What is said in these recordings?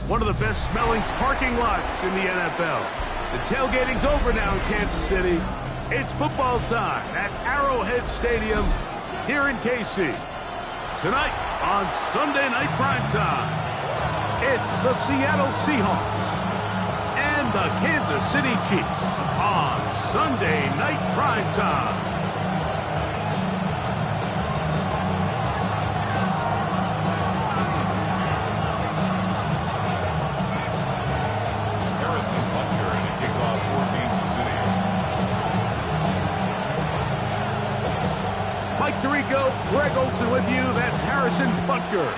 One of the best-smelling parking lots in the NFL. The tailgating's over now in Kansas City. It's football time at Arrowhead Stadium here in KC. Tonight on Sunday Night Primetime, it's the Seattle Seahawks and the Kansas City Chiefs on Sunday Night Primetime. Mike Tirico, Greg Olson with you. That's Harrison Butker,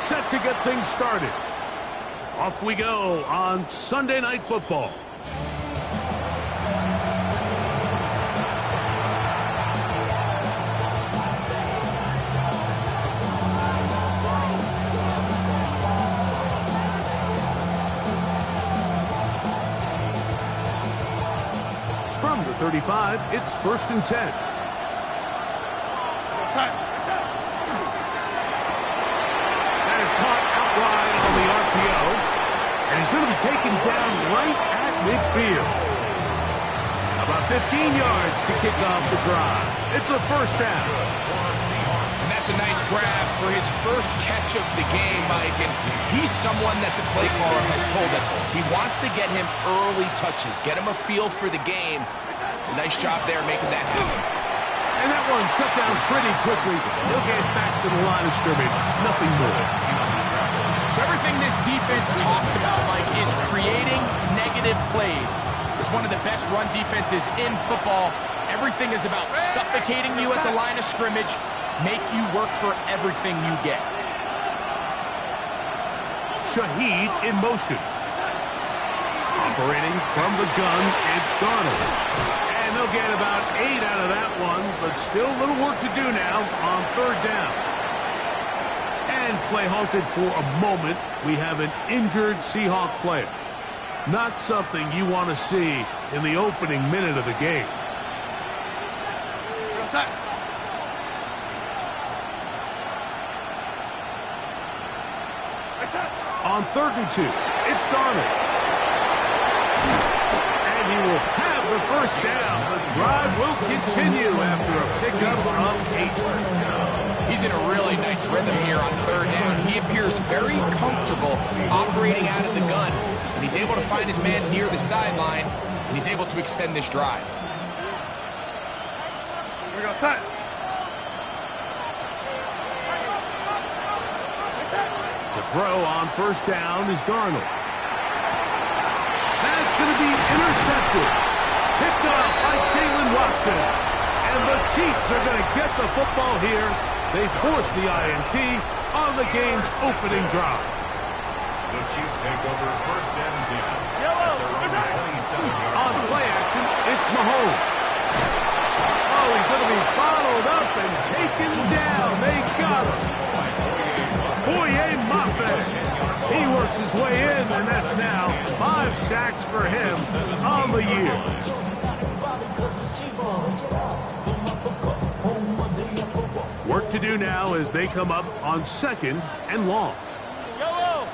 set to get things started. Off we go on Sunday Night Football. From the 35, it's 1st and 10. That is caught out wide on the RPO, and he's going to be taken down right at midfield. About 15 yards to kick off the drive. It's a first down. And that's a nice grab for his first catch of the game, Mike. And he's someone that the play caller has told us he wants to get him early touches, get him a feel for the game. Nice job there making that happen. And that one shut down pretty quickly. He'll get back to the line of scrimmage. Nothing more. So everything this defense talks about, Mike, is creating negative negative plays. It's one of the best run defenses in football. Everything is about suffocating you at the line of scrimmage, make you work for everything you get. Shaheed in motion. Operating from the gun, it's Darnold. And they'll get about 8 out of that one, but still a little work to do now on third down. And play halted for a moment. We have an injured Seahawk player. Not something you want to see in the opening minute of the game. On 3rd and 2, it's Darnold. And he will have the first down. The drive will continue after a pickup of 8. He's in a really nice rhythm here on 3rd down. He appears very comfortable operating out of the gun. And he's able to find his man near the sideline, and he's able to extend this drive. Here we go, set. To throw on 1st down is Darnold. That's going to be intercepted. Picked up by Jalen Watson. And the Chiefs are going to get the football here. They force the INT on the game's opening drive. The Chiefs take over 1st and 10. Yellow. On play action, it's Mahomes. Oh, he's going to be bottled up and taken down. They got him. Boye Mafe. He works his way in, and that's now 5 sacks for him on the year. Work to do now as they come up on 2nd and long. Yellow.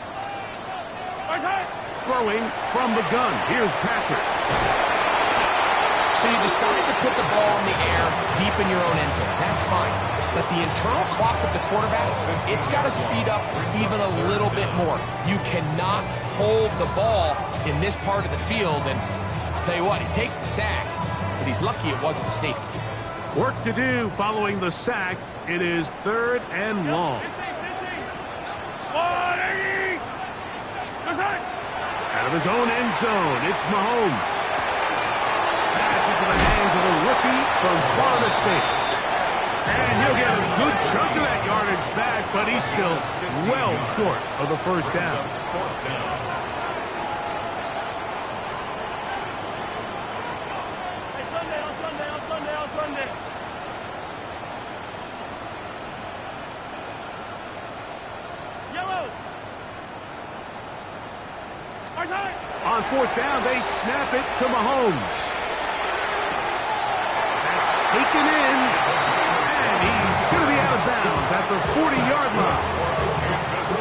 Throwing from the gun. Here's Patrick. So you decide to put the ball in the air deep in your own end zone. That's fine. But the internal clock of the quarterback, it's got to speed up even a little bit more. You cannot hold the ball in this part of the field. And tell you what, he takes the sack, but he's lucky it wasn't a safety. Work to do following the sack. It is 3rd and long. Out of his own end zone, it's Mahomes. Pass into the hands of a rookie from Florida State. And he'll get a good chunk of that yardage back, but he's still well short of the 1st down. On Sunday. Yellow. On 4th down, they snap it to Mahomes. That's taken in, and he's going to be out of bounds at the 40-yard line.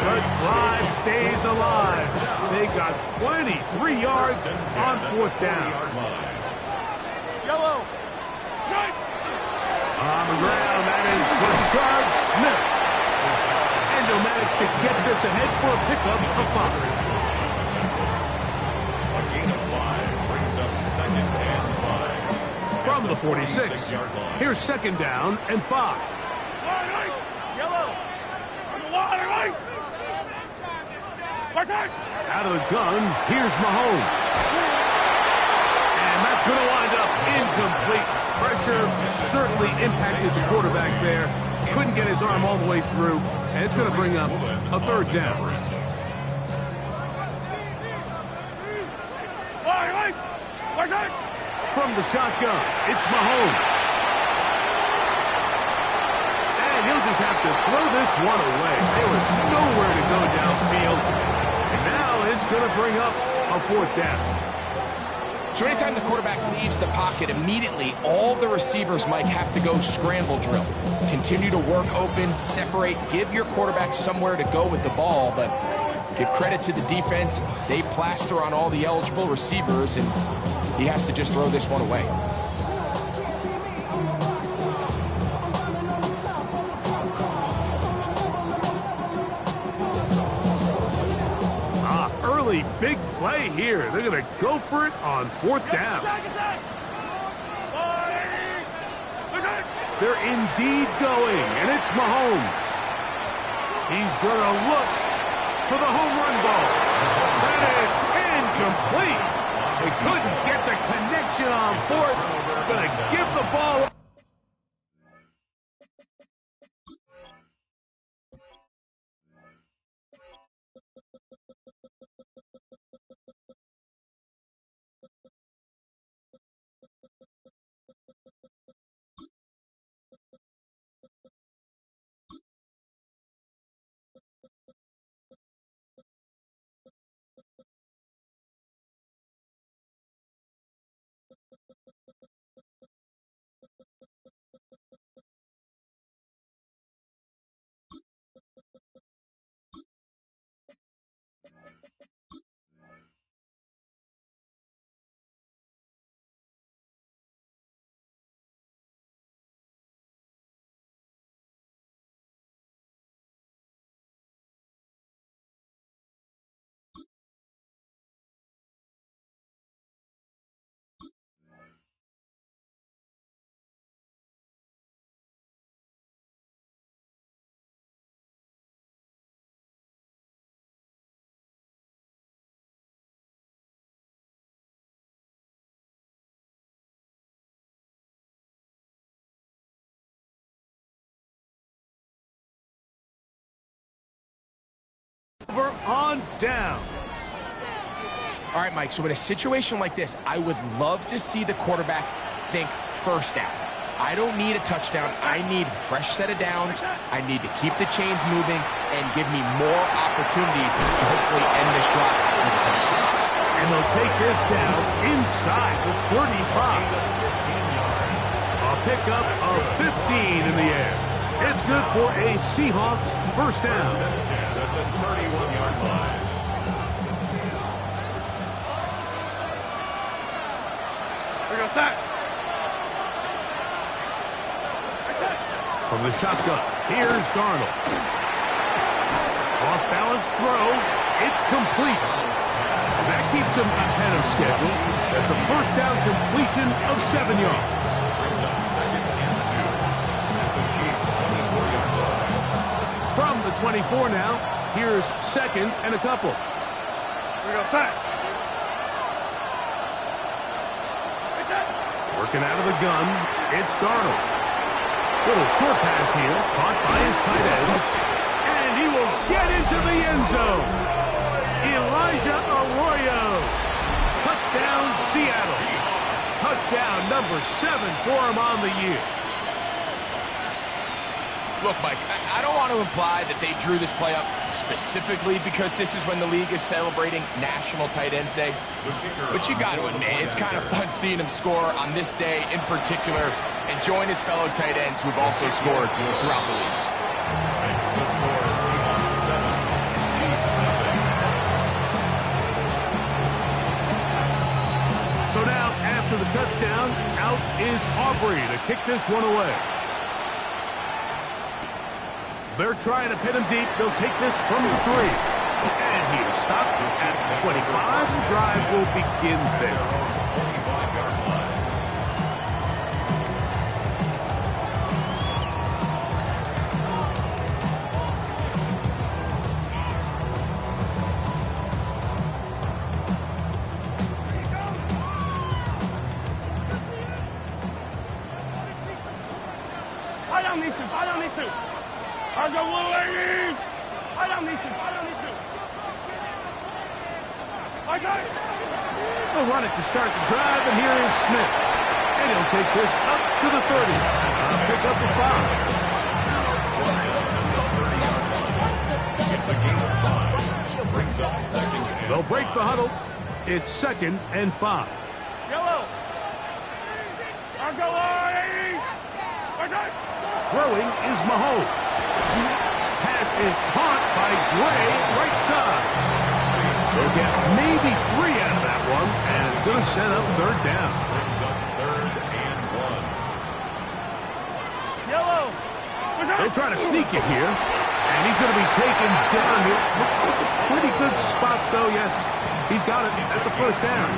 The drive stays alive. They got 23 yards on 4th down. Yellow. On the ground, that is Rashard Smith. And he'll manage to get this ahead for a pickup of 5. A gain of 5 brings up 2nd and 5. From the 46, here's 2nd down and 5. Yellow. Out of the gun, here's Mahomes. And that's going to wind up incomplete. Pressure certainly impacted the quarterback there. Couldn't get his arm all the way through, and it's going to bring up a 3rd down. From the shotgun, it's Mahomes. And he'll just have to throw this one away. There was nowhere to go downfield. And now it's going to bring up a 4th down. So anytime the quarterback leaves the pocket, immediately all the receivers might have to go scramble drill. Continue to work open, separate, give your quarterback somewhere to go with the ball, but give credit to the defense. They plaster on all the eligible receivers, and he has to just throw this one away. Early big play here. They're going to go for it on 4th down. They're indeed going, and it's Mahomes. He's going to look for the home run ball. That is incomplete. They couldn't get the connection on fourth. Gonna give the ball. Over on down. All right, Mike, so in a situation like this, I would love to see the quarterback think first down. I don't need a touchdown. I need a fresh set of downs. I need to keep the chains moving and give me more opportunities to hopefully end this drive with a touchdown. And they'll take this down inside the 35. A pickup of 15 in the air. It's good for a Seahawks first down. At the 31-yard line. We're going to sack. From the shotgun, here's Darnold. Off-balance throw. It's complete. That keeps him ahead of schedule. That's a first down completion of 7 yards. Brings up 2nd and 2. At the Chiefs' 24-yard line. From the 24 now, here's 2nd and a couple. We're going to sack. Working out of the gun, it's Darnold. Little short pass here, caught by his tight end. And he will get into the end zone. Elijah Arroyo. Touchdown, Seattle. Touchdown number 7 for him on the year. Look, Mike, I don't want to imply that they drew this play up specifically because this is when the league is celebrating National Tight Ends Day. But you got to admit, it's kind of fun seeing him score on this day in particular and join his fellow tight ends who've also scored throughout the league. Makes the score Seahawks 7, Chiefs nothing. So now, after the touchdown, out is Aubrey to kick this one away. They're trying to pin him deep. They'll take this from the 3. And he is stopped at the 25. The drive will begin there. 25-yard line. Fire down these two. Fire down these two. I'll go Willie! Fire down these two. Fire down these two. Okay. They'll run it to start the drive, and here is Smith. And he'll take this up to the 30. Pick up the 5. It's a gain of 5. Brings up 2nd and They'll break the huddle. It's 2nd and 5. Yellow. I'll go Willie! Okay. Throwing is Mahomes. Pass is caught by Gray, right side. They'll get maybe 3 out of that one, and it's going to set up 3rd down. brings up 3rd and 1. Yellow. They'll try to sneak it here, and he's going to be taken down here. Looks like a pretty good spot, though. Yes, he's got it. That's a first down.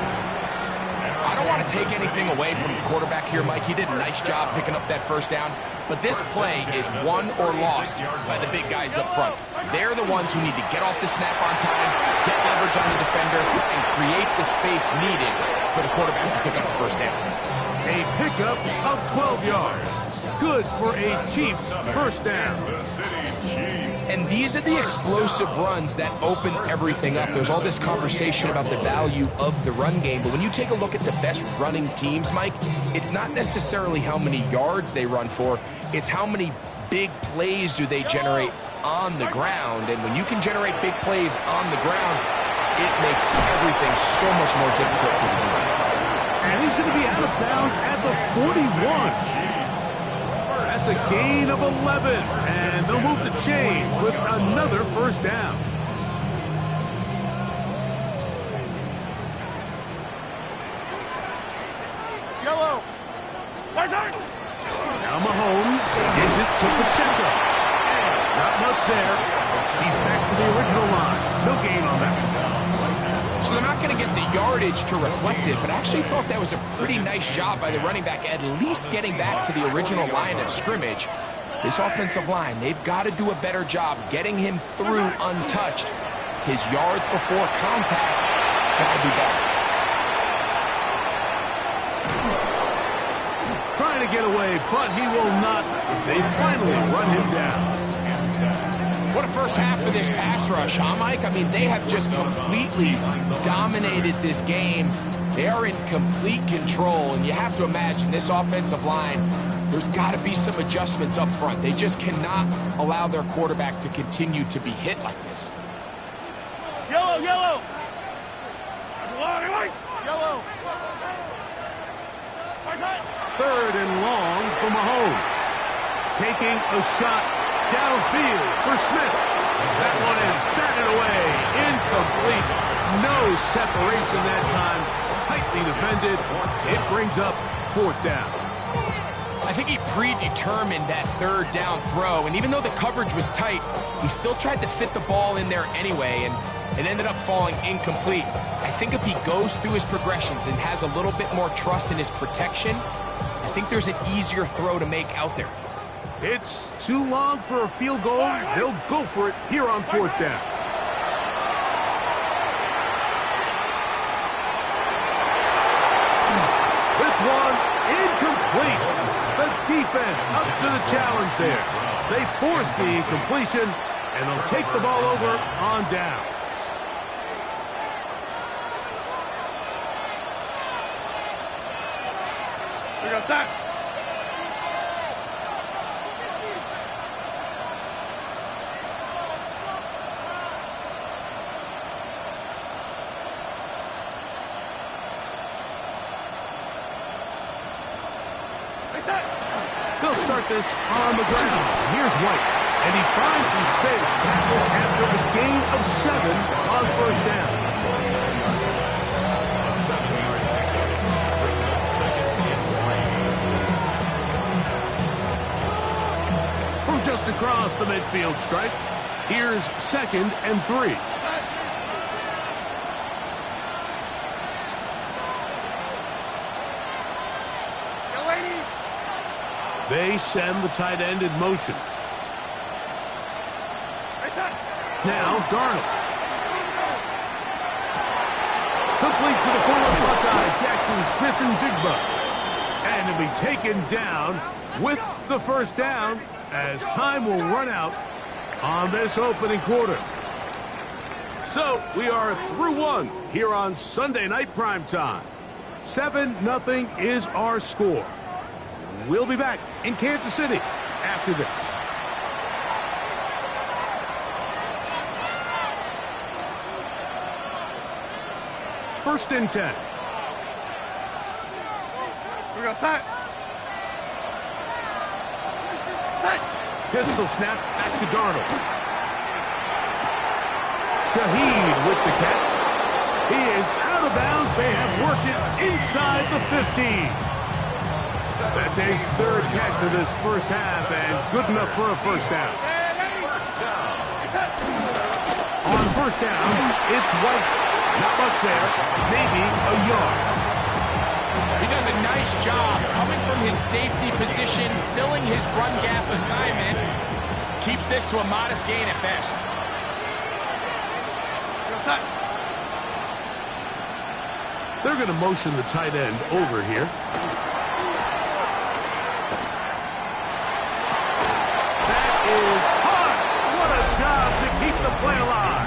I don't want to take anything away from the quarterback here, Mike. He did a nice job picking up that first down. But this play is won or lost by the big guys up front. They're the ones who need to get off the snap on time, get leverage leverage on the defender and create the space needed for the quarterback to pick up the first down. A pickup of 12 yards. Good for a Chiefs first down. And these are the explosive runs that open everything up. There's all this conversation about the value of the run game, but when you take a look at the best running teams, Mike, it's not necessarily how many yards they run for, it's how many big plays do they generate on the ground. And when you can generate big plays on the ground, it makes everything so much more difficult for the defense. And he's going to be out of bounds at the 41. That's a gain of 11. And they'll move the chains with another first down. Yellow. Now Mahomes gives it to Pacheco. Not much there. He's back to the original line. No gain on that one. So they're not going to get the yardage to reflect it, but I actually thought that was a pretty nice job by the running back, at least getting back to the original line of scrimmage. This offensive line, they've got to do a better job getting him through untouched. His yards before contact got to be better. Trying to get away, but he will not. They finally run him down. What a first half for this pass rush, huh, Mike? I mean, they have just completely dominated this game. They are in complete control, and you have to imagine this offensive line, there's got to be some adjustments up front. They just cannot allow their quarterback to continue to be hit like this. Yellow, yellow. Yellow. Third and long for Mahomes. Taking a shot downfield for Smith. That one is batted away. Incomplete. No separation that time. Tightly defended. It brings up fourth down. I think he predetermined that third down throw, and even though the coverage was tight, he still tried to fit the ball in there anyway, and it ended up falling incomplete. I think if he goes through his progressions and has a little bit more trust in his protection, I think there's an easier throw to make out there. It's too long for a field goal. They'll go for it here on fourth down. This one incomplete. The defense up to the challenge there. They force the incompletion, and they'll take the ball over on down. We got sack. They'll start this on the ground. Here's White, and he finds some space tackled after a gain of 7 on first down. From just across the midfield stripe, here's 2nd and 3. They send the tight end in motion. Now Darnold. Complete to the former Buckeye, Jackson Smith-Njigba. And he'll be taken down with the first down as time will run out on this opening quarter. So we are through one here on Sunday Night Primetime. 7-0 is our score. We'll be back in Kansas City after this. First and 10. We got sack. Pistol snap back to Darnold. Shaheed with the catch. He is out of bounds. They have worked it inside the 15. That's his 3rd catch of this first half, and good enough for a first down. On first down, it's White. Not much there, maybe a yard. He does a nice job coming from his safety position, filling his run gap assignment. Keeps this to a modest gain at best. They're going to motion the tight end over here. That is hot. What a job to keep the play alive.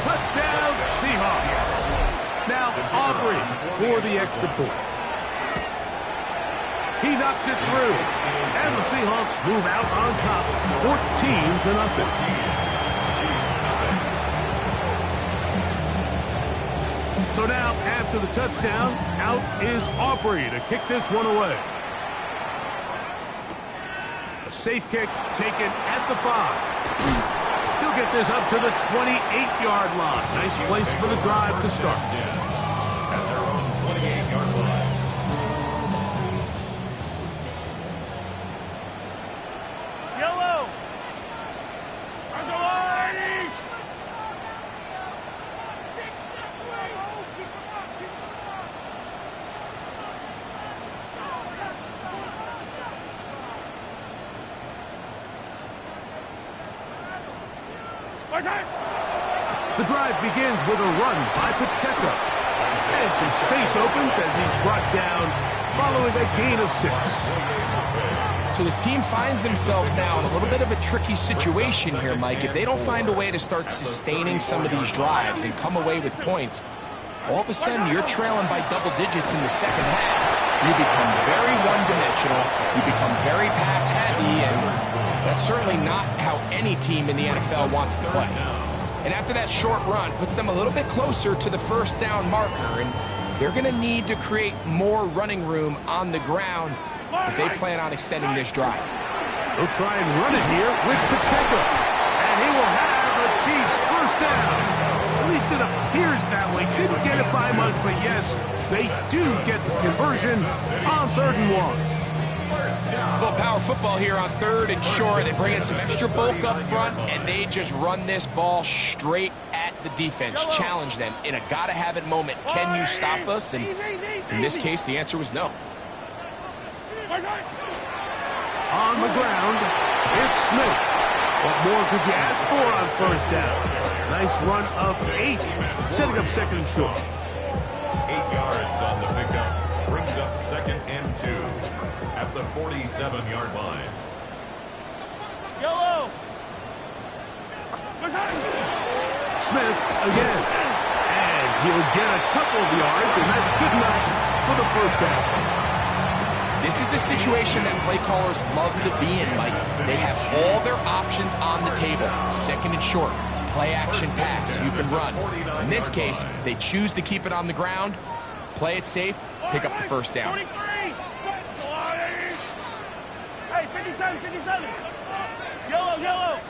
Touchdown, Seahawks. Now Aubrey for the extra point. He knocks it through. And the Seahawks move out on top. 14-0. So now, after the touchdown, out is Aubrey to kick this one away. A safe kick taken at the 5. He'll get this up to the 28-yard line. Nice place for the drive to start. At their own 28-yard line. Yellow. Underline. The drive begins with a run by Pacheco. And some space opens as he's brought down following a gain of 6. So this team finds themselves now in a little bit of a tricky situation here, Mike. If they don't find a way to start sustaining some of these drives and come away with points, all of a sudden you're trailing by double digits in the second half. You become very one-dimensional, you become very pass-heavy, and that's certainly not how any team in the NFL wants to play. And after that short run, puts them a little bit closer to the first down marker, and they're going to need to create more running room on the ground if they plan on extending this drive. They'll try and run it here with Pacheco. And he will have the Chiefs first down. At least it appears that way. Didn't get it by much, but yes, they do get the conversion on 3rd and 1. Well, power football here on 3rd and short. They bring in some extra bulk up front, and they just run this ball straight at the defense. Challenge them in a gotta-have-it moment. Can you stop us? And in this case, the answer was no. On the ground, it's Smith. What more could you ask for on first down? Nice run of 8, setting up 2nd and short. 8 yards on the pickup. Brings up 2nd and 2 at the 47-yard line. Yellow. Smith again. And he'll get a couple of yards, and that's good enough for the first down. This is a situation that play callers love to be in, Mike. They have all their options on the table. 2nd and short, play action pass, you can run. In this case, they choose to keep it on the ground, play it safe, pick up the first down. 23. Hey, 57, 57. Yellow.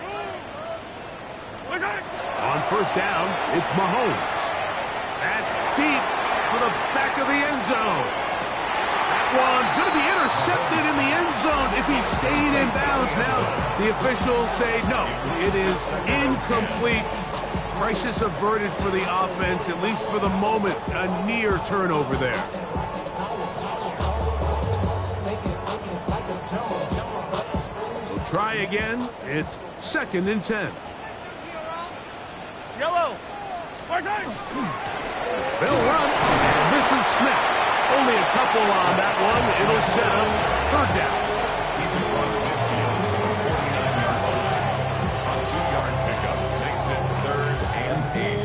On first down, it's Mahomes. That's deep for the back of the end zone. One going to be intercepted in the end zone if he stayed in bounds. Now the officials say no, it is incomplete. Crisis averted for the offense, at least for the moment. A near turnover there. We'll try again. It's 2nd and 10. Yellow. They'll run, and this is Smith. Only a couple on that one. It'll set up 3rd down. He's across midfield to the 49-yard line. A 2-yard pickup makes it 3rd and 8.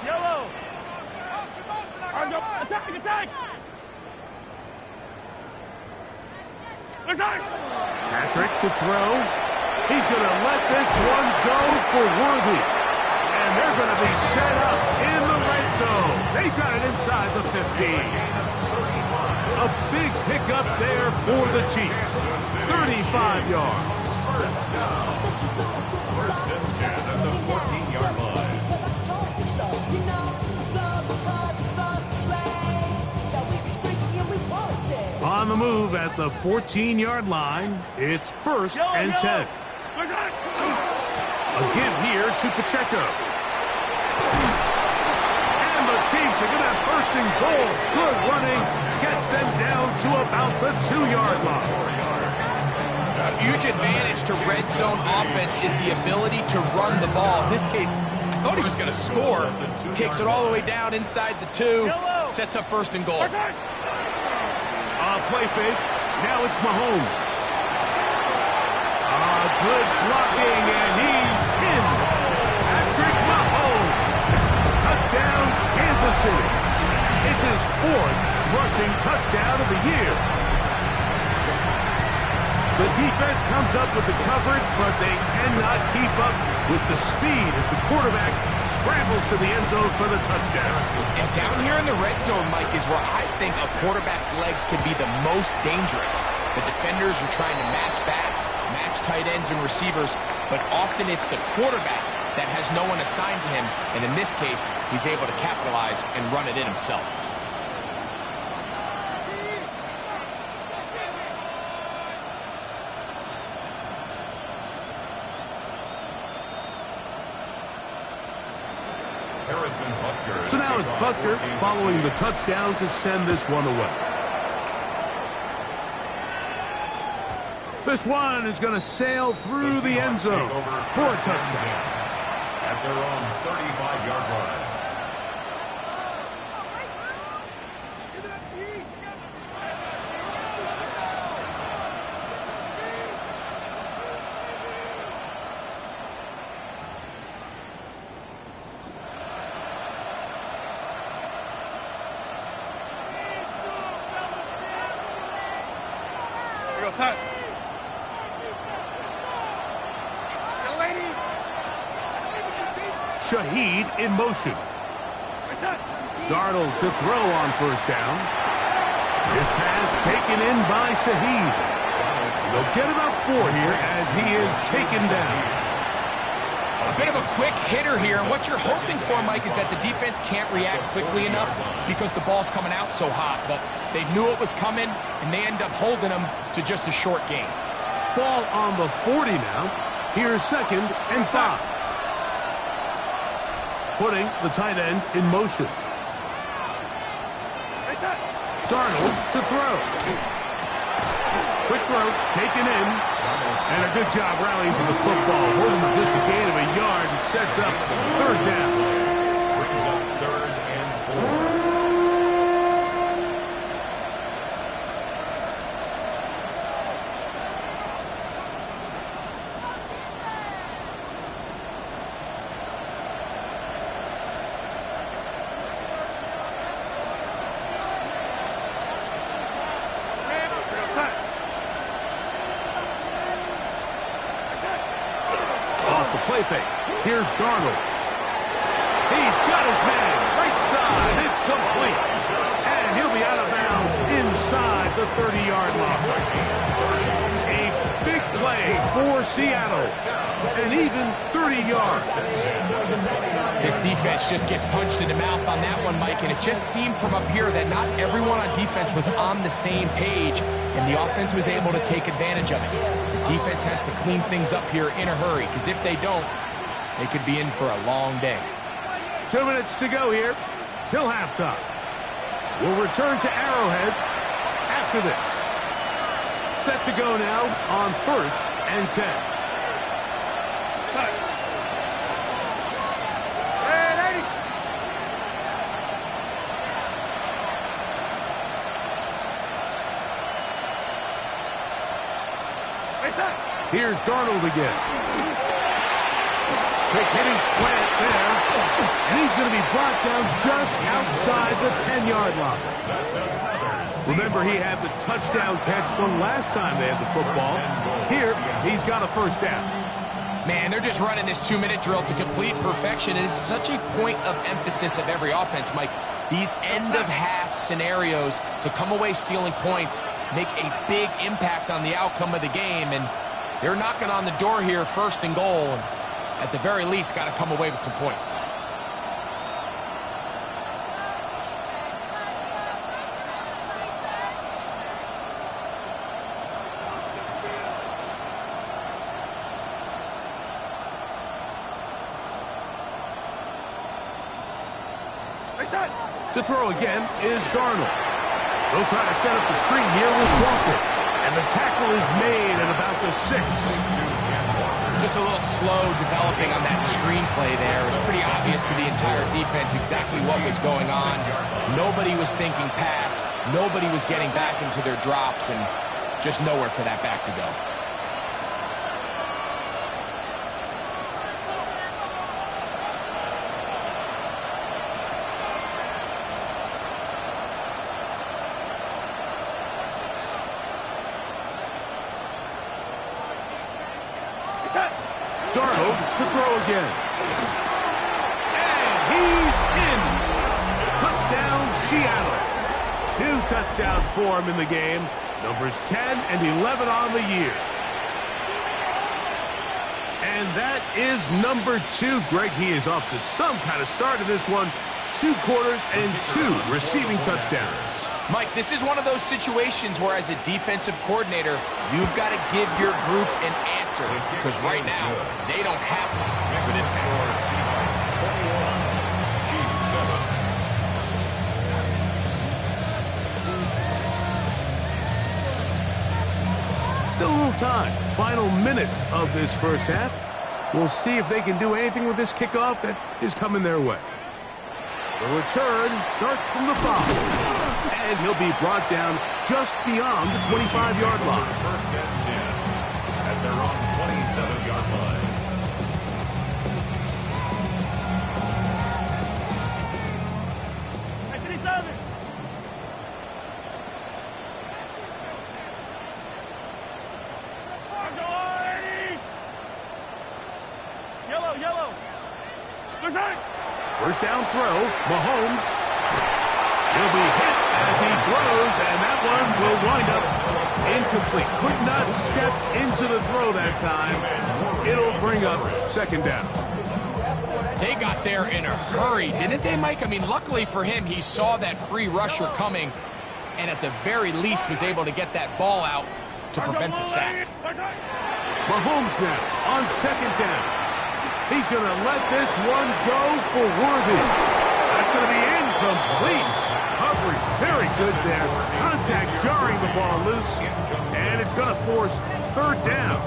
Yellow. Attack. Patrick to throw. He's going to let this one go for Worthy. And they're going to be set up in the red zone. They've got it inside the 15. A big pickup there for the Chiefs. 35 yards. First and 10 at the 14-yard line. On the move at the 14-yard line, it's 1st and 10. A give here to Pacheco. And the Chiefs are going to have 1st and goal. Good running. Gets them down to about the 2-yard line. That's huge advantage to red zone offense is the ability to run the ball. In this case, I thought he was going to score. Takes it all the way down inside the 2. Sets up 1st and goal. Play fake. Now it's Mahomes. Good blocking, and he's in. Patrick Mahomes. Touchdown, Kansas City. It's his 4th rushing touchdown of the year. The defense comes up with the coverage, but they cannot keep up with the speed as the quarterback scrambles to the end zone for the touchdown. And down here in the red zone, Mike, is where I think a quarterback's legs can be the most dangerous. The defenders are trying to match backs, match tight ends and receivers, but often it's the quarterback that has no one assigned to him, and in this case, he's able to capitalize and run it in himself. So now it's Butker following the touchdown to send this one away. This one is going to sail through the end zone for a touchdown. At their own 35-yard line. Set. Shaheed in motion. Darnold to throw on 1st down. This pass taken in by Shaheed. They'll get about 4 here as he is taken down. A bit of a quick hitter here. What you're hoping for, Mike, is that the defense can't react quickly enough because the ball's coming out so hot. But they knew it was coming, and they end up holding them to just a short gain. Ball on the 40 now. Here's 2nd and 5. Putting the tight end in motion. Darnold to throw. Quick throw, taken in. And a good job rallying to the football. Holding just a gain of a yard and sets up 3rd down. Brings up 3rd and 4. Play fake. Here's Darnold. He's got his man. Right side. It's complete. And he'll be out of bounds inside the 30-yard line. A big play for Seattle. And even 30 yards. This defense just gets punched in the mouth on that one, Mike, and it just seemed from up here that not everyone on defense was on the same page, and the offense was able to take advantage of it. The defense has to clean things up here in a hurry, because if they don't, they could be in for a long day. 2 minutes to go here till halftime. We'll return to Arrowhead after this. Set to go now on 1st and 10. Set. Here's Darnold again. Quick hitting slant there. And he's going to be brought down just outside the 10-yard line. Remember, he had the touchdown catch the last time they had the football. Here, he's got a 1st down. Man, they're just running this 2-minute drill to complete perfection. It is such a point of emphasis of every offense, Mike. These end-of-half scenarios to come away stealing points make a big impact on the outcome of the game, and they're knocking on the door here, 1st and goal, and at the very least, got to come away with some points. To throw again is Darnold. They'll try to set up the screen here with Walker. And the tackle is made at about the 6. Just a little slow developing on that screenplay there. It was pretty obvious to the entire defense exactly what was going on. Nobody was thinking pass. Nobody was getting back into their drops, and just nowhere for that back to go. Darnold to throw again. And he's in. Touchdown, Seattle. 2 touchdowns for him in the game. Numbers 10 and 11 on the year. And that is number 2. Greg, he is off to some kind of start in this one. 2 quarters and 2 receiving touchdowns. Mike, this is one of those situations where as a defensive coordinator, you've got to give your group an answer, because right now, they don't have one for this guy. Still a little time. Final minute of this first half. We'll see if they can do anything with this kickoff that is coming their way. The return starts from the 5. And he'll be brought down just beyond the 25-yard line. First and 10 at their own 27-yard line. Yellow. First down throw, Mahomes. He'll be hit as he throws, and that one will wind up incomplete. Could not step into the throw that time. It'll bring up second down. They got there in a hurry, didn't they, Mike? I mean, luckily for him, he saw that free rusher coming, and at the very least was able to get that ball out to prevent the sack. Mahomes now on second down. He's going to let this one go for Worthy. That's going to be incomplete. Coverage very good there. Contact jarring the ball loose. And it's going to force third down.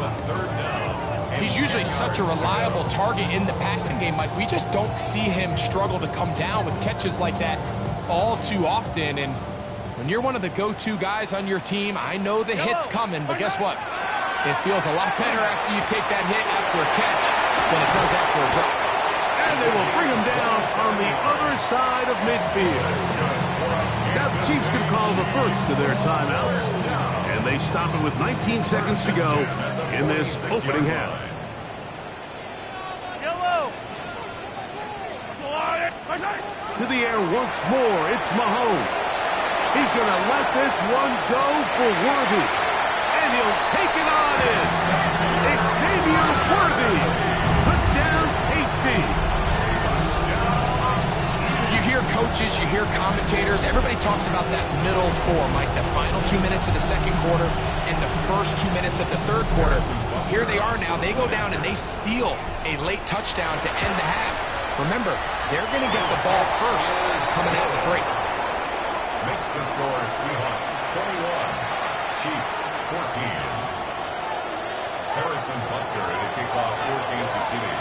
He's usually such a reliable target in the passing game, Mike. We just don't see him struggle to come down with catches like that all too often. And when you're one of the go-to guys on your team, I know the hit's coming, but guess what? It feels a lot better after you take that hit after a catch than it does after a drop. And they will bring him down on the other side of midfield. Now the Chiefs can call the first of their timeouts. And they stop it with 19 seconds to go in this opening half. To the air once more, it's Mahomes. He's going to let this one go for Worthy. And he'll take it on in. Xavier Worthy. Touchdown, KC. You hear coaches, you hear commentators, everybody talks about that middle 4, Mike, the final 2 minutes of the second quarter and the first 2 minutes of the third quarter. Here they are now. They go down and they steal a late touchdown to end the half. Remember, they're going to get the ball first coming out of the break. Makes the score Seahawks 21, Chiefs 14. Harrison Butker at the kickoff for Kansas City.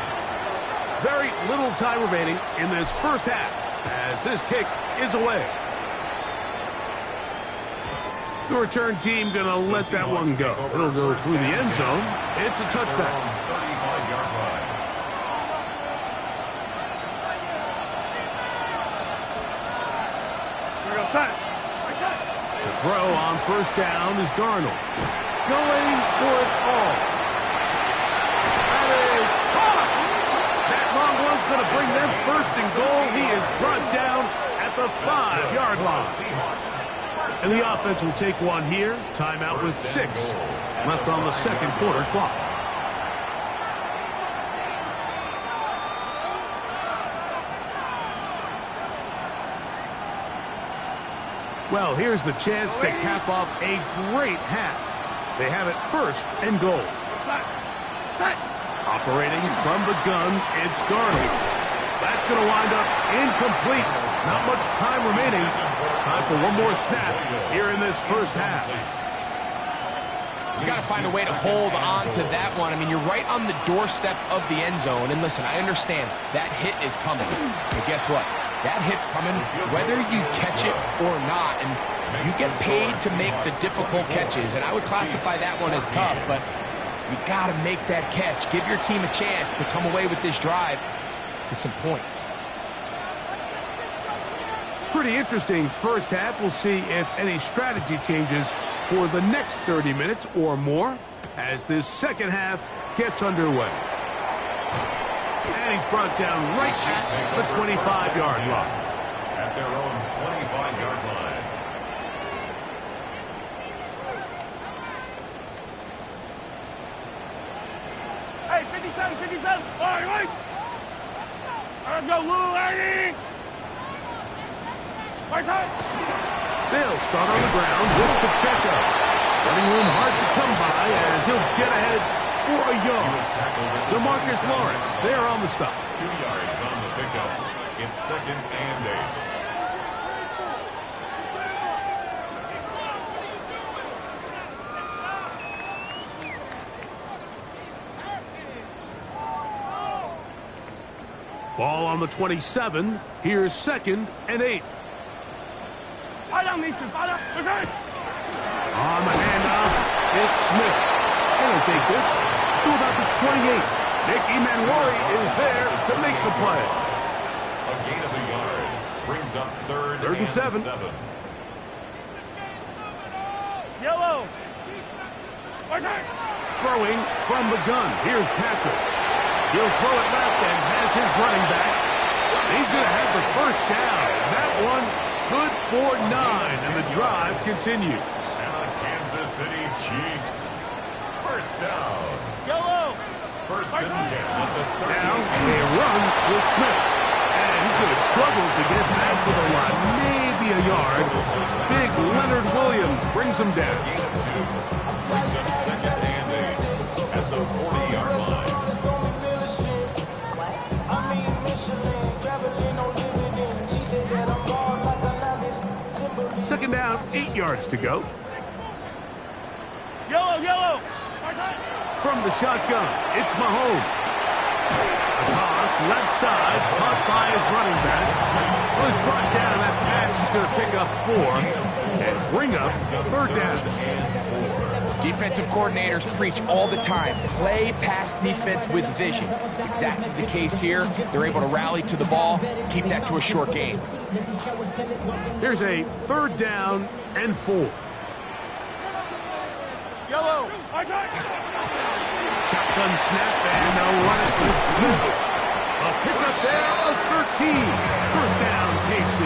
Very little time remaining in this first half as this kick is away. The return team going to let that one go. It'll go through the end zone. It's a touchback. 35-yard line. To throw on first down is Darnold. Going for it all. That is caught. That long one's going to bring them first and goal. He is brought down at the 5-yard line. And the offense will take one here. Timeout with 6 left on the second quarter clock. Well, here's the chance to cap off a great half. They have it first and goal. Operating from the gun, it's Darnold. That's going to wind up incomplete. Not much time remaining. Time for one more snap here in this first half. He's got to find a way to hold on to that one. I mean, you're right on the doorstep of the end zone. And listen, I understand that hit is coming. But guess what? That hit's coming whether you catch it or not. And you get paid to make the difficult catches. And I would classify that one as tough, but you got to make that catch. Give your team a chance to come away with this drive with some points. Pretty interesting first half. We'll see if any strategy changes for the next 30 minutes or more as this second half gets underway. And he's brought down right at the 25-yard line. At their own 25-yard line. Hey, 57, 57. All right, right. Let's go, little lady. Right side. They'll start on the ground with Pacheco. Running room hard to come by as he'll get ahead for a yard. DeMarcus Lawrence there on the stop. 2 yards on the pickup. It's 2nd and 8. Ball on the 27. Here's 2nd and 8. Right on these two. Right on. On the handoff, it's Smith. And he'll take this to about the 28. Nick Emmanwori is there to make the play. A gain of a yard. Brings up 3rd and 7. Yellow. Right side. Throwing from the gun. Here's Patrick. He'll throw it left and has his running back. He's going to have the first down. That one good for 9, and the drive continues. And the Kansas City Chiefs. First down. Yellow. First and 10 at the 30. Now a run with Smith. And he's going to struggle to get back to the line. Maybe a yard. Big Leonard Williams brings him down. Gain of 2. Brings up 2nd and 8 at the 40-yard line. Second down, 8 yards to go. Yellow, yellow. Right side. From the shotgun, it's Mahomes. A toss, left side, caught by his running back. So he's brought down. That pass is going to pick up 4 and bring up 3rd down. Defensive coordinators preach all the time, play pass defense with vision. It's exactly the case here. They're able to rally to the ball, keep that to a short game. Here's a 3rd down and 4. Yellow. Right side. Shotgun snap, and they'll run it with Smith. A pickup there of 13. First down, KC.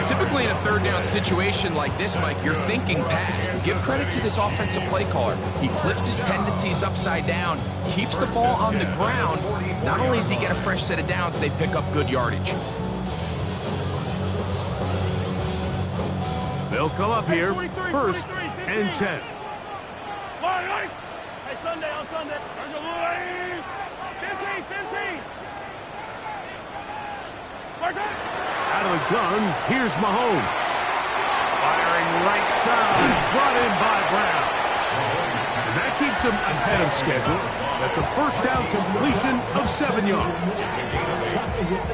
Typically in a 3rd down situation like this, Mike, you're thinking pass. But give credit to this offensive play caller. He flips his tendencies upside down, keeps the ball on the ground. Not only does he get a fresh set of downs, they pick up good yardage. They'll come up here, 1st and 10. Line. Hey, Sunday on Sunday. There's a little 15, 15. Right side. Out of the gun, here's Mahomes. Firing right side, brought in by Brown. And that keeps him ahead of schedule. That's a first down completion of 7 yards.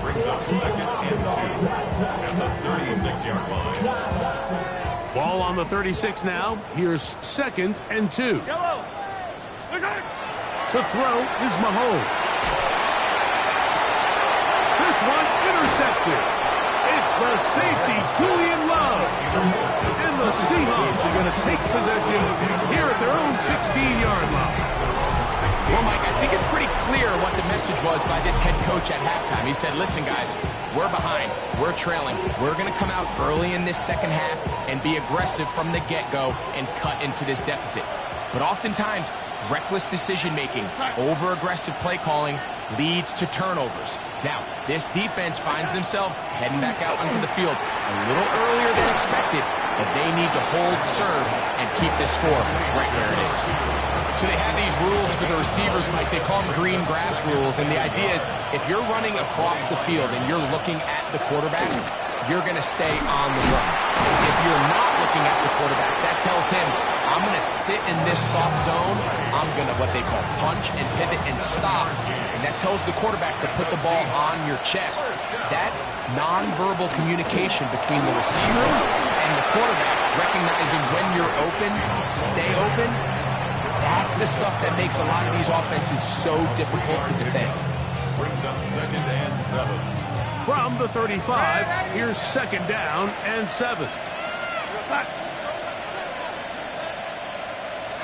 Brings up 2nd and 2 at the 36-yard line. Ball on the 36 now. Here's 2nd and 2. Yellow. Right side. To throw is Mahomes. This one intercepted. It's the safety, Julian Love. And the Seahawks are going to take possession here at their own 16-yard line. Well, Mike, I think it's pretty clear what the message was by this head coach at halftime. He said, listen, guys, we're behind. We're trailing. We're going to come out early in this second half and be aggressive from the get-go and cut into this deficit. But oftentimes, reckless decision-making, over-aggressive play calling leads to turnovers. Now, this defense finds themselves heading back out onto the field a little earlier than expected, but they need to hold serve and keep this score right where it is. So they have these rules for the receivers, Mike. They call them green grass rules, and the idea is if you're running across the field and you're looking at the quarterback, you're going to stay on the run. If you're not looking at the quarterback, that tells him, I'm going to sit in this soft zone. I'm going to what they call punch and pivot and stop. And that tells the quarterback to put the ball on your chest. That nonverbal communication between the receiver and the quarterback, recognizing when you're open, stay open, that's the stuff that makes a lot of these offenses so difficult to defend. Brings up 2nd and 7. From the 35, here's 2nd down and 7.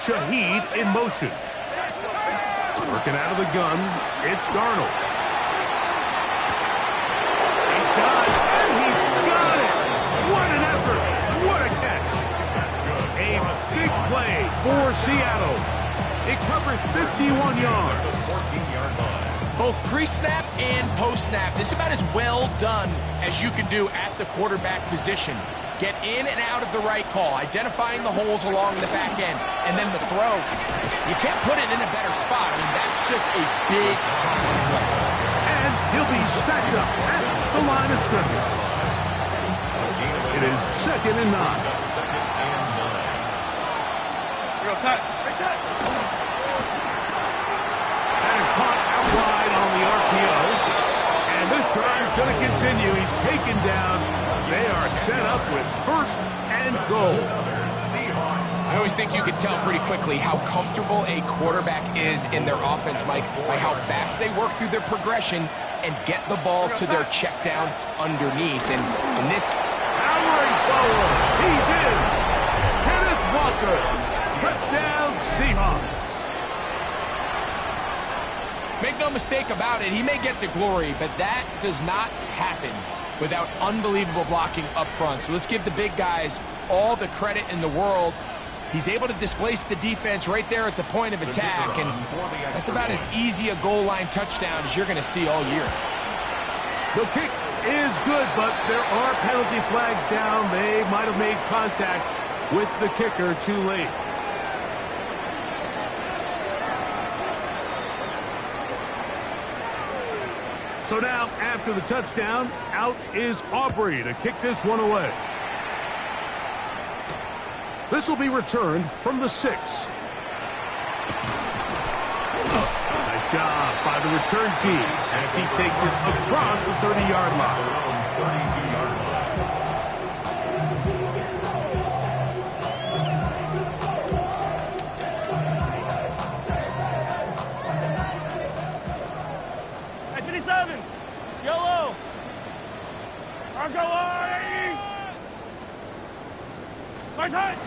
Shaheed in motion. Working out of the gun, it's Darnold. He got it, and he's got it! What an effort! What a catch! A big play for Seattle. It covers 51 yards. 14-yard line. Both pre-snap and post-snap, this is about as well done as you can do at the quarterback position. Get in and out of the right call, identifying the holes along the back end, and then the throw. You can't put it in a better spot. I mean, that's just a big-time play. And he'll be stacked up at the line of scrimmage. It is 2nd and 9. That is caught out wide on the RPO. And this drive's going to continue. He's taken down. They are set up with 1st and goal. I always think you can tell pretty quickly how comfortable a quarterback is in their offense, Mike, by how fast they work through their progression and get the ball to their check down underneath. And in this... Powering forward. He's in. Kenneth Walker. Touchdown Seahawks. Make no mistake about it, he may get the glory, but that does not happen without unbelievable blocking up front. So let's give the big guys all the credit in the world. He's able to displace the defense right there at the point of attack, and that's about as easy a goal line touchdown as you're going to see all year. The kick is good, but there are penalty flags down. They might have made contact with the kicker too late. So now, after the touchdown, out is Aubrey to kick this one away. This will be returned from the 6. Nice job by the return team as he takes it across the 30-yard line. 32-yard line. Yellow! Argolari! Nice hit!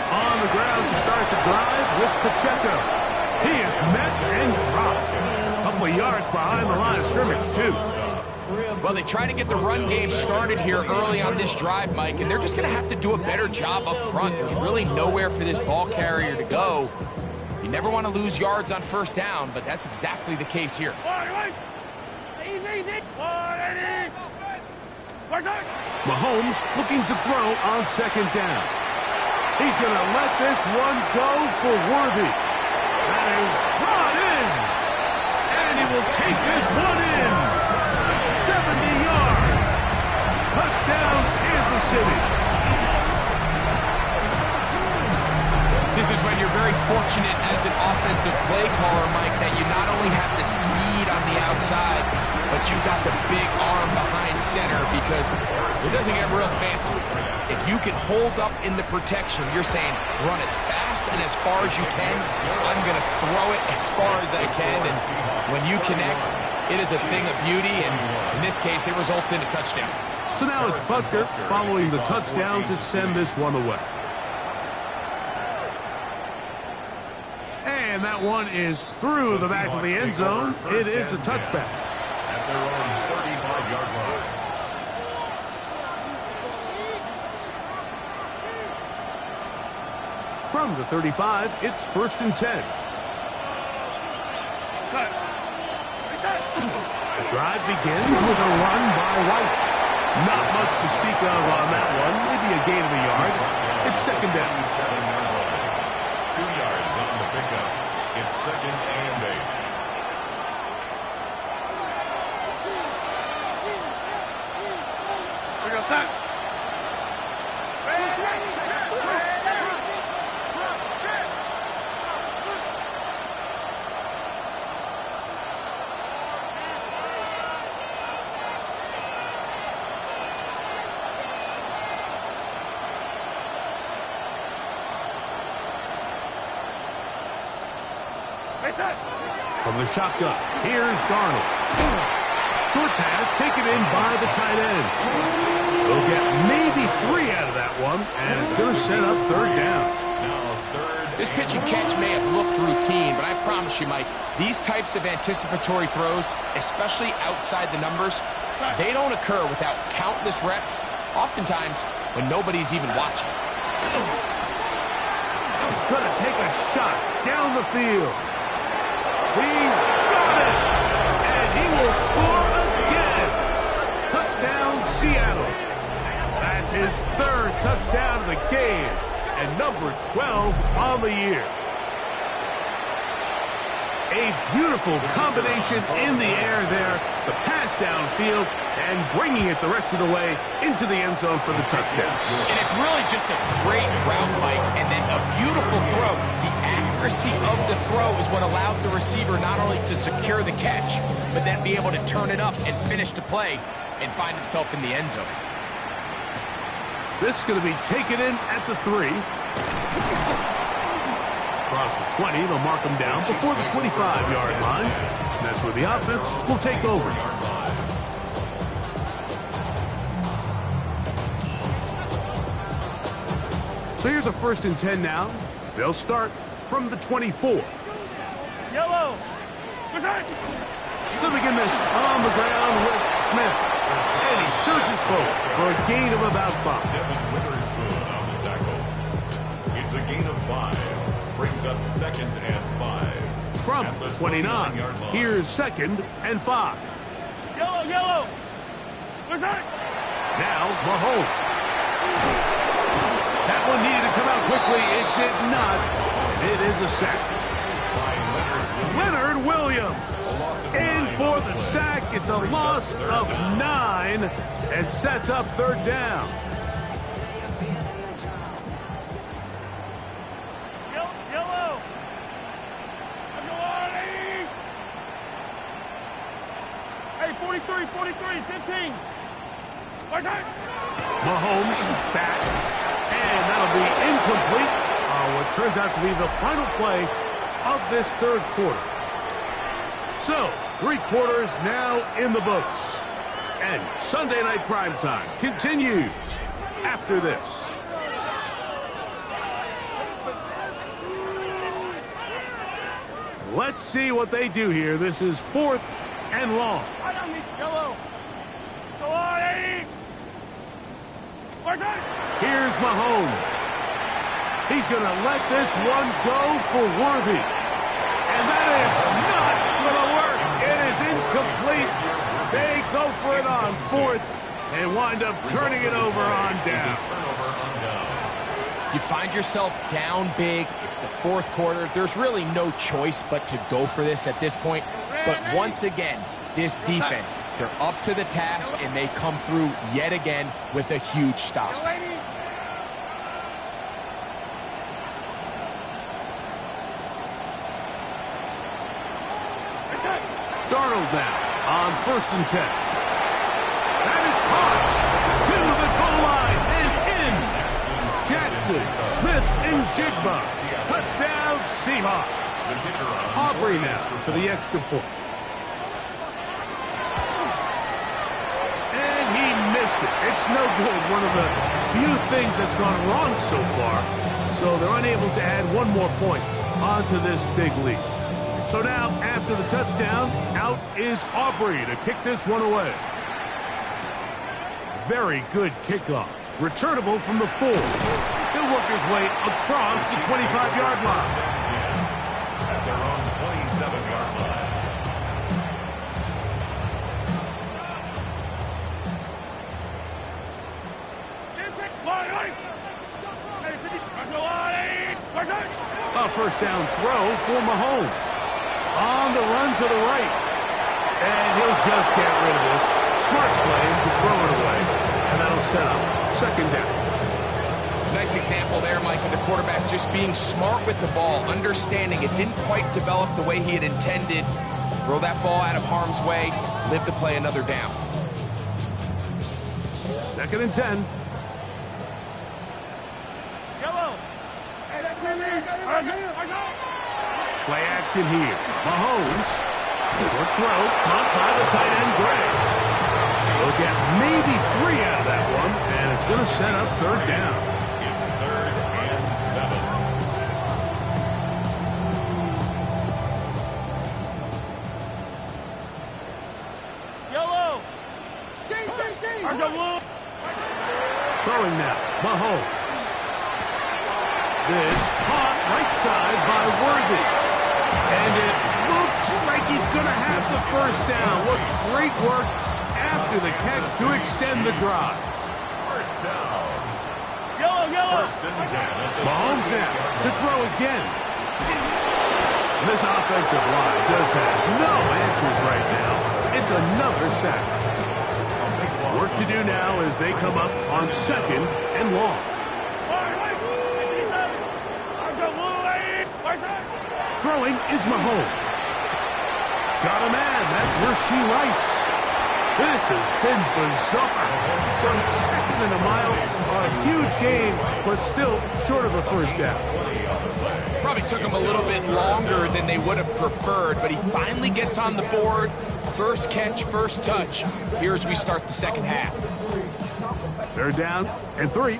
On the ground to start the drive with Pacheco. He is met and dropped. A couple of yards behind the line of scrimmage, too. Well, they try to get the run game started here early on this drive, Mike, and they're just going to have to do a better job up front. There's really nowhere for this ball carrier to go. You never want to lose yards on 1st down, but that's exactly the case here. Mahomes looking to throw on 2nd down. He's going to let this one go for Worthy. That is brought in. And he will take this one in. 70 yards. Touchdown, Kansas City. This is when you're very fortunate as an offensive play caller, Mike, that you not only have the speed on the outside, but you got the big arm behind center, because it doesn't get real fancy. If you can hold up in the protection, you're saying run as fast and as far as you can. I'm going to throw it as far as I can, and when you connect, it is a thing of beauty, and in this case, it results in a touchdown. So now it's Butker following the touchdown to send this one away. And that one is through the back of the end zone. It is a touchback. At their own 35-yard line. From the 35, it's 1st and 10. The drive begins with a run by White. Not much to speak of on that one. Maybe a gain of a yard. It's 2nd down. 7-yard line. 2 yards on the pickup. It's 2nd and 8. From the shotgun, here's Darnold. Short pass taken in by the tight end. They'll get maybe 3 out of that one, and it's going to set up third down. This pitch and catch may have looked routine, but I promise you, Mike, these types of anticipatory throws, especially outside the numbers, they don't occur without countless reps, oftentimes when nobody's even watching. He's going to take a shot down the field. He's got it! And he will score again! Touchdown, Seattle. That's his 3rd touchdown of the game, and number 12 on the year. A beautiful combination in the air there, the pass downfield, and bringing it the rest of the way into the end zone for the touchdown. And it's really just a great route, Mike, and then a beautiful throw. The accuracy of the throw is what allowed the receiver not only to secure the catch, but then be able to turn it up and finish the play and find himself in the end zone. This is going to be taken in at the 3. Across the 20, they'll mark him down before the 25-yard line. And that's where the offense will take over. So here's a 1st and 10 now. They'll start from the 24. Yellow. They'll begin this on the ground with Smith. And he surges forward for a gain of about 5. Devin Witherspoon on the tackle. It's a gain of 5. Brings up 2nd and 5. From the 29, here's 2nd and 5. Yellow, yellow. Where's that? Now, Mahomes. That one needed to come out quickly. It did not. It is a sack. Leonard Williams. In for the sack. It's a loss of 9 and sets up 3rd down. Yellow. Hey, 43, 15. Where's that? Mahomes back. And that'll be incomplete. What turns out to be the final play of this 3rd quarter. So, 3 quarters now in the books. And Sunday Night Primetime continues after this. Let's see what they do here. This is 4th and long. I don't need yellow. Go on, Eddie. Where's that? Here's Mahomes. He's going to let this one go for Worthy. And that is not going to work. It is incomplete. They go for it on 4th and wind up turning it over on down. You find yourself down big. It's the 4th quarter. There's really no choice but to go for this at this point. But once again, this defense, they're up to the task, and they come through yet again with a huge stop. Darnold now on 1st and 10. That is caught to the goal line and in. Jackson, Smith, and Jigba. Touchdown, Seahawks. Aubrey now for the extra point. And he missed it. It's no good. One of the few things that's gone wrong so far. So they're unable to add one more point onto this big lead. So now, after the touchdown, out is Aubrey to kick this one away. Very good kickoff. Returnable from the 4. He'll work his way across the 25-yard line. At their own 27-yard line. A 1st down throw for Mahomes. On the run to the right. And he'll just get rid of this. Smart play to throw it away. And that'll set up 2nd down. Nice example there, Mike, of the quarterback just being smart with the ball, understanding it didn't quite develop the way he had intended. Throw that ball out of harm's way, live to play another down. 2nd and 10. Yellow. Hey, that's me. Play action here. Mahomes. Short throw. Caught by the tight end, Gray. They'll get maybe 3 out of that one, and it's going to set up third down. It's 3rd and 7. Yellow. Throwing now. Mahomes. This caught right side by Worthy. And it looks like he's going to have the first down. What great work after the catch to extend the drive. First down. Yellow. First and 10. Mahomes now to throw again. This offensive line just has no answers right now. It's another sack. Work to do now as they come up on 2nd and long. Throwing is Mahomes. Got a man. That's Rasheed Rice. This has been bizarre. From 2nd and a mile, a huge gain, but still short of a first down. Probably took him a little bit longer than they would have preferred, but he finally gets on the board. First catch, first touch. Here as we start the second half. 3rd down and 3.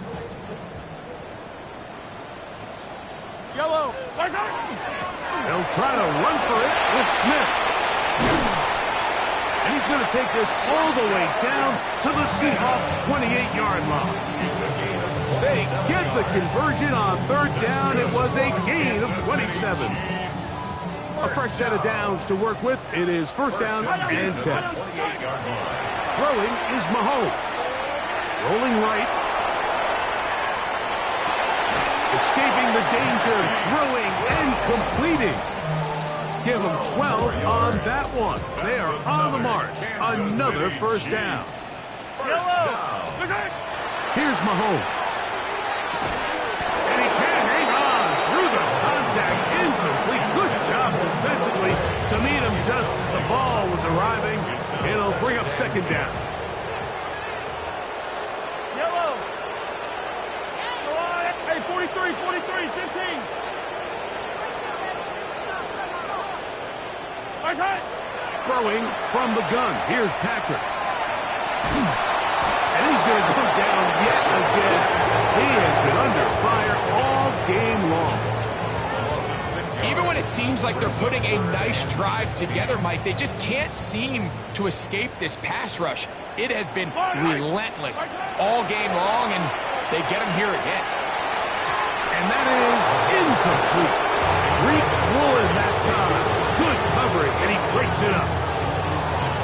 Yellow. They'll try to run for it with Smith. And he's going to take this all the way down to the Seahawks' 28-yard line. They get the conversion on 3rd down. It was a gain of 27. A fresh set of downs to work with. It is 1st down and 10. Throwing is Mahomes. Rolling right. Escaping the danger, throwing and completing. Give them 12 on that one. They are on the march. Another first down. Here's Mahomes. And he can't hang on through the contact. Incomplete. Good job defensively to meet him just as the ball was arriving. It'll bring up 2nd down. Yellow. Hey, 43, 15. Throwing from the gun. Here's Patrick. And he's going to go down yet again. He has been under fire all game long. Even when it seems like they're putting a nice drive together, Mike, they just can't seem to escape this pass rush. It has been relentless all game long, and they get him here again. And that is incomplete. Greek Woolen that time. Good coverage, and he breaks it up.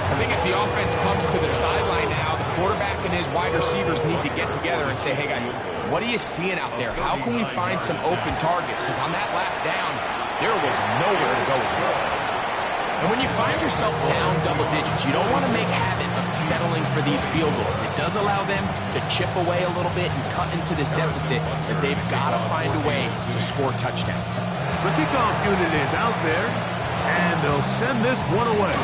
I think as the offense comes to the sideline now, the quarterback and his wide receivers need to get together and say, hey, guys, what are you seeing out there? How can we find some open targets? Because on that last down, there was nowhere to go with it. And when you find yourself down double digits, you don't want to make habit of settling for these field goals. It does allow them to chip away a little bit and cut into this deficit, but they've got to find a way to score touchdowns. The kickoff unit is out there, and they'll send this one away.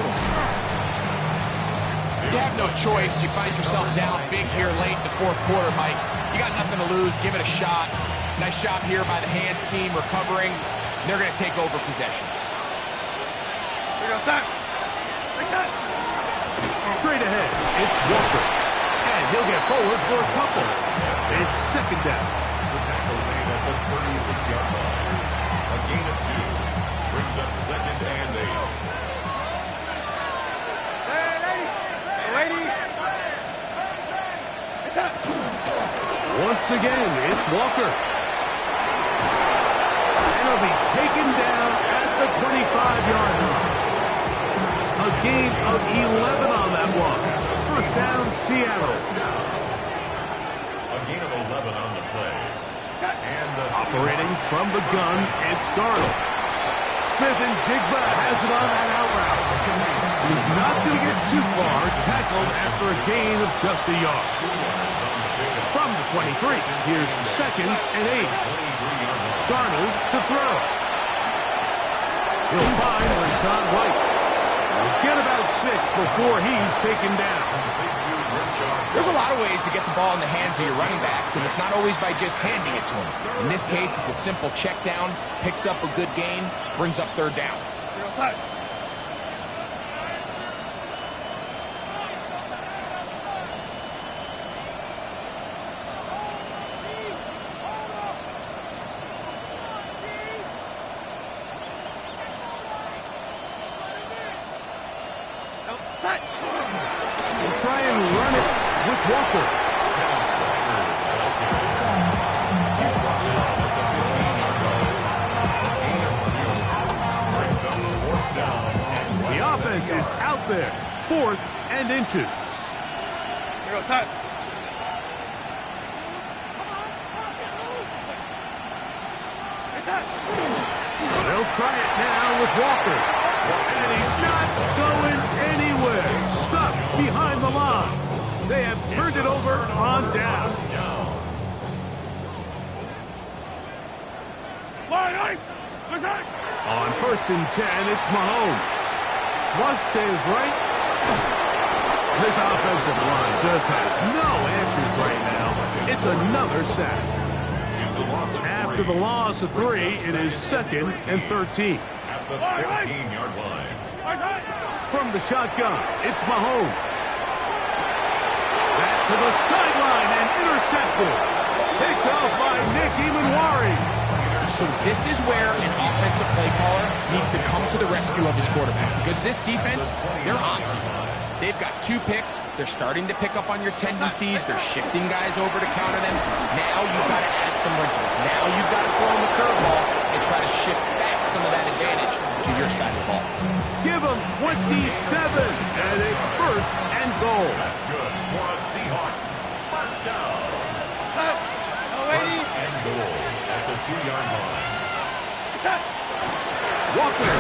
You have no choice. You find yourself down big here late in the 4th quarter, Mike. You got nothing to lose. Give it a shot. Nice job here by the hands team recovering. They're going to take over possession. Straight ahead, it's Walker. And he'll get forward for a couple. It's 2nd down. The tackle made at the 36-yard line. A gain of 2. Brings up 2nd and 8. Once again, it's Walker. And he'll be taken down at the 25-yard line. A gain of 11 on that one. 1st down, Seattle. A gain of 11 on the play. And the operating from the gun, it's Darnold. Smith and Jigba has it on that out route. He's not going to get too far, tackled after a gain of just a yard. From the 23, here's 2nd and 8. Darnold to throw. He'll find Rashaad White. Get about 6 before he's taken down. There's a lot of ways to get the ball in the hands of your running backs, and it's not always by just handing it to them. In this case, it's a simple check down, picks up a good gain, brings up 3rd down. We'll try and run it with Walker. The offense is out there. 4th and inches. Here goes that. They'll try it now with Walker. And he's not going anywhere. Stuffed behind the line. They have turned it over on down. On 1st and 10, it's Mahomes. Flush to his right. This offensive line just has no answers right now. It's another sack. After the loss of 3, it is 2nd and 13. At the 14-yard line. From the shotgun, it's Mahomes. Back to the sideline and intercepted. Picked off by Nick Emanwari. So this is where an offensive play caller needs to come to the rescue of his quarterback, because this defense, they're on to you. They've got 2 picks. They're starting to pick up on your tendencies. They're shifting guys over to counter them. Now you've got to add some wrinkles. Now you've got to throw them a curveball and try to shift back some of that advantage to your side of the ball. Give them 27, and it's 1st and goal. That's good for a Seahawks. First down. First and goal at the 2-yard line. Walker.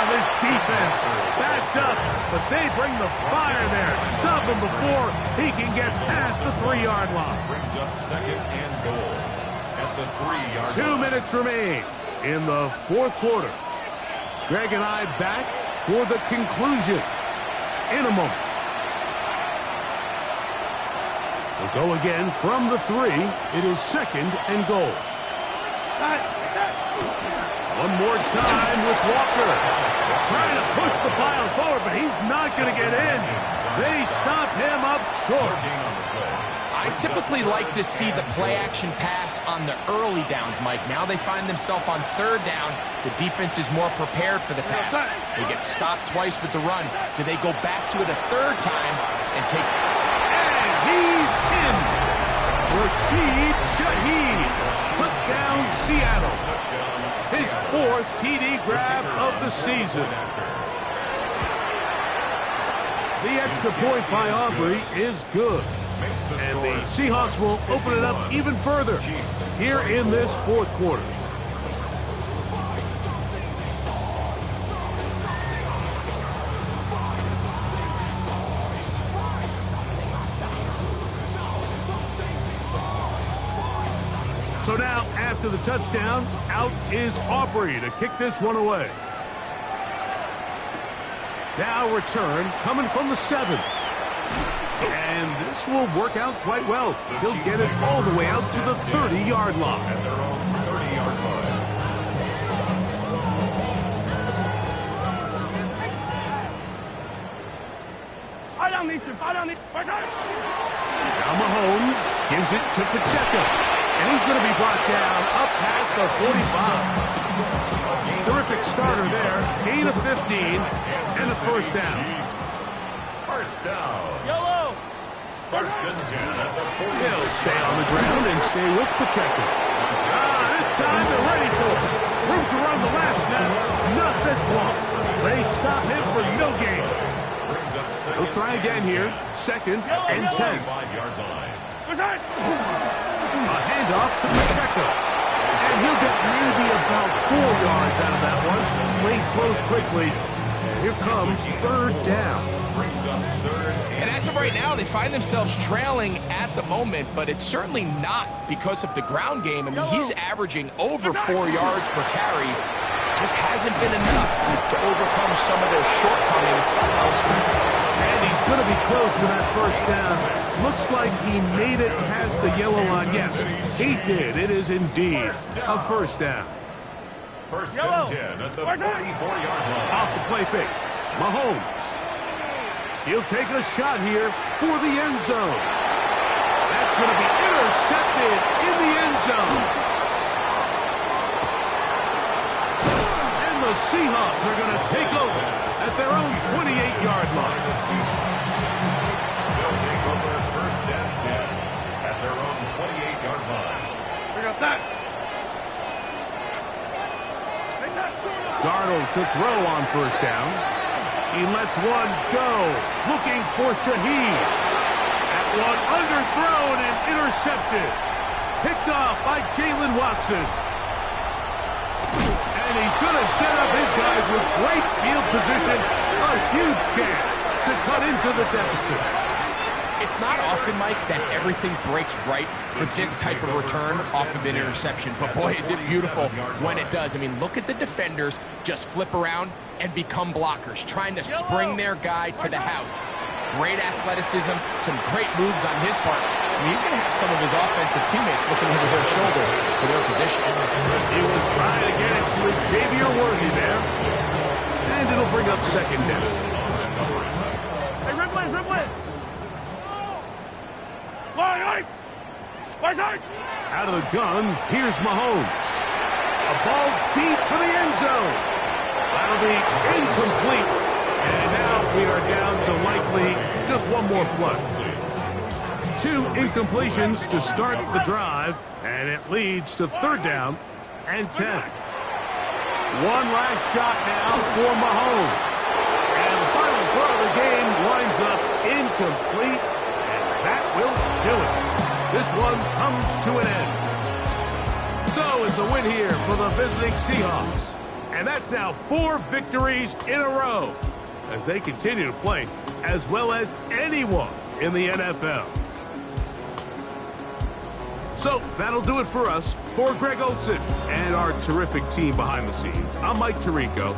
This defense backed up, but they bring the fire there. Stop him before he can get past the 3-yard line. Brings up 2nd and goal at the 3-yard line. 2 minutes remain in the 4th quarter. Greg and I back for the conclusion in a moment. We'll go again from the 3. It is 2nd and goal. One more time with Walker. Trying to push the pile forward, but he's not going to get in. They stop him up short. I typically like to see the play-action pass on the early downs, Mike. Now they find themselves on 3rd down. The defense is more prepared for the pass. They get stopped twice with the run. Do they go back to it a 3rd time and take... And he's in. Rashid Shaheed. Touchdown, Seattle. His 4th TD grab of the season. The extra point by Aubrey is good. And the Seahawks will open it up even further here in this 4th quarter. So now, after the touchdown, out is Aubrey to kick this one away. Now return coming from the 7. And this will work out quite well. He'll get it all the way out to the 30-yard line. At their own 30-yard line. Now Mahomes gives it to Pacheco. And he's going to be brought down up past the 45. Terrific starter there. Gain of 15 and a 1st down. First down. Yellow. 1st and 10 at the 46. He'll stay on the ground and stay with Pacheco. This time they're ready for it. Room to run the last snap. Not this one. They stop him for no gain. He'll try again here. 2nd and 10. 5-yard line. A handoff to Pacheco. And he'll get maybe about 4 yards out of that one. Played close quickly. Here comes 3rd down. Brings up 3rd And as of right now, they find themselves trailing at the moment, but it's certainly not because of the ground game. I mean, he's averaging over 4 yards per carry. just hasn't been enough to overcome some of their shortcomings elsewhere. And he's going to be close to that first down. Looks like he made it past the yellow line. Yes, he did. It is indeed a first down. First and 10 at the 44-yard line. Off the play fake. Mahomes. He'll take a shot here for the end zone. That's going to be intercepted in the end zone. And the Seahawks are going to take over at their own 28-yard line. They'll take over first and 10 at their own 28-yard line. Here goes that. Darnold to throw on first down. He lets one go. Looking for Shaheed. That one underthrown and intercepted. Picked off by Jalen Watson. And he's going to set up his guys with great field position. A huge chance to cut into the deficit. It's not often, Mike, that everything breaks right for this type of return off of an interception. But boy, is it beautiful when it does. I mean, look at the defenders just flip around and become blockers, trying to spring their guy to the house. Great athleticism, some great moves on his part. I mean, he's going to have some of his offensive teammates looking over their shoulder for their position. He was trying to get it to Xavier Worthy there. And it'll bring up second down. Hey, Ripley, Ripley. Line, side. Out of the gun, here's Mahomes. A ball deep for the end zone. That'll be incomplete. And now we are down to likely just one more play. 2 incompletions to start the drive, and it leads to third down and 10. One last shot now for Mahomes. And the final throw of the game winds up incomplete, and that will do it. This one comes to an end. So it's a win here for the visiting Seahawks. And that's now 4 victories in a row as they continue to play as well as anyone in the NFL. So that'll do it for us. For Greg Olsen and our terrific team behind the scenes, I'm Mike Tirico.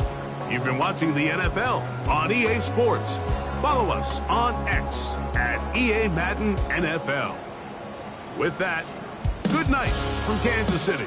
You've been watching the NFL on EA Sports. Follow us on X at EA Madden NFL. With that, good night from Kansas City.